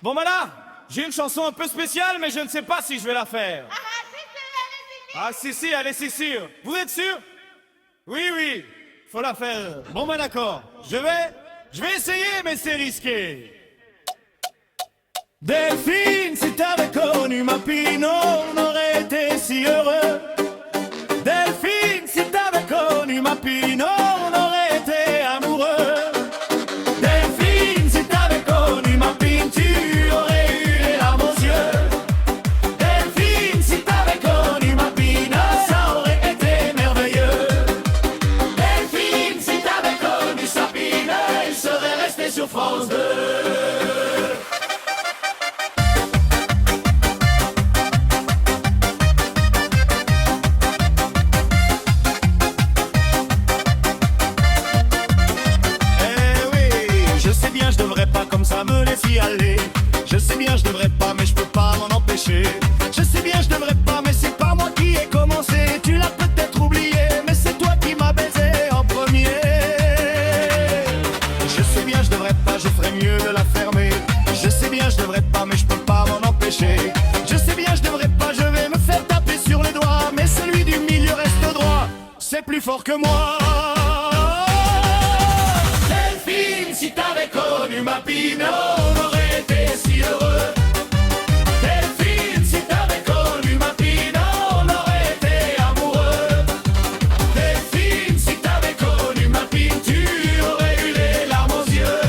Bon bah là, j'ai une chanson un peu spéciale, mais je ne sais pas si je vais la faire. Ah si, allez, c'est sûr. Vous êtes sûr? Oui, faut la faire. Bon bah d'accord, je vais essayer, mais c'est risqué. Delphine, si t'avais connu ma Pino, on aurait été si heureux. Delphine, si t'avais connu ma Pino, on aurait été amoureux. Delphine, si t'avais connu ma Pine, tu aurais eu les larmes aux yeux. Delphine, si t'avais connu ma Pine, ça aurait été merveilleux. Delphine, si t'avais connu Sabine, il serait resté sur France 2. Comme ça me laisse y aller. Je sais bien je devrais pas mais je peux pas m'en empêcher. Je sais bien je devrais pas mais c'est pas moi qui ai commencé. Tu l'as peut-être oublié mais c'est toi qui m'as baisé en premier. Je sais bien je devrais pas, je ferais mieux de la fermer. Je sais bien je devrais pas mais je peux pas m'en empêcher. Je sais bien je devrais pas, je vais me faire taper sur les doigts. Mais celui du milieu reste droit, c'est plus fort que moi. Si t'avais connu ma Pino, on aurait été si heureux. Delphine, si t'avais connu ma Pino, on aurait été amoureux. Delphine, si t'avais connu ma Pine, tu aurais eu les larmes aux yeux.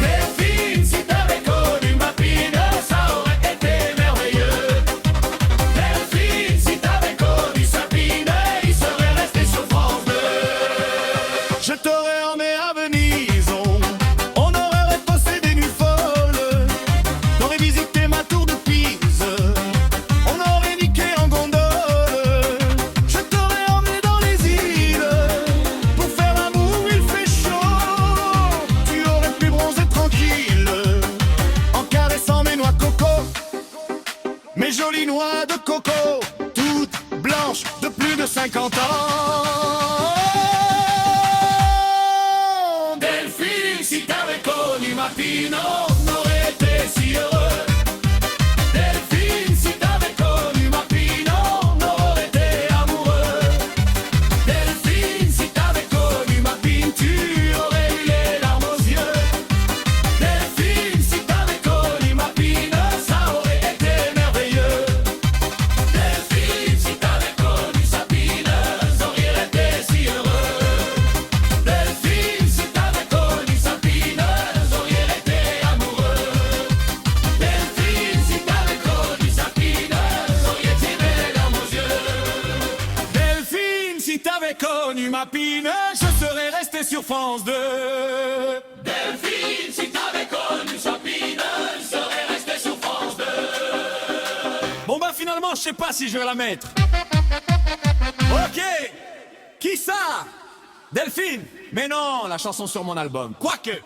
Delphine, si t'avais connu ma Pine, ça aurait été merveilleux. Delphine, si t'avais connu Sabine, il serait resté sur France 2. Je t'aurais emmené à Venise. Mes jolies noix de coco, toutes blanches de plus de 50 ans. Delphine, si t'avais connu ma Pino, on aurait été si heureux. Delphine, si t'avais connu ma Pino, on aurait été amoureux. Delphine, si t'avais connu ma Pine, tu aurais eu les larmes aux yeux. Delphine, si t'avais connu ma Pine, ça aurait été merveilleux. Delphine, si t'avais connu Sabine, vous auriez été si heureux. Delphine, si t'avais connu Sabine, vous auriez été amoureux. Delphine, si t'avais connu Sabine, vous auriez tiré les larmes aux yeux. Delphine, si t'avais connu ma Pine, je serais resté sur France 2. Delphine, si t'avais connu Sabine, je serais resté sur France 2. Bon bah finalement, je sais pas si je vais la mettre. Ok. Qui ça? Delphine? Mais non, la chanson sur mon album. Quoique.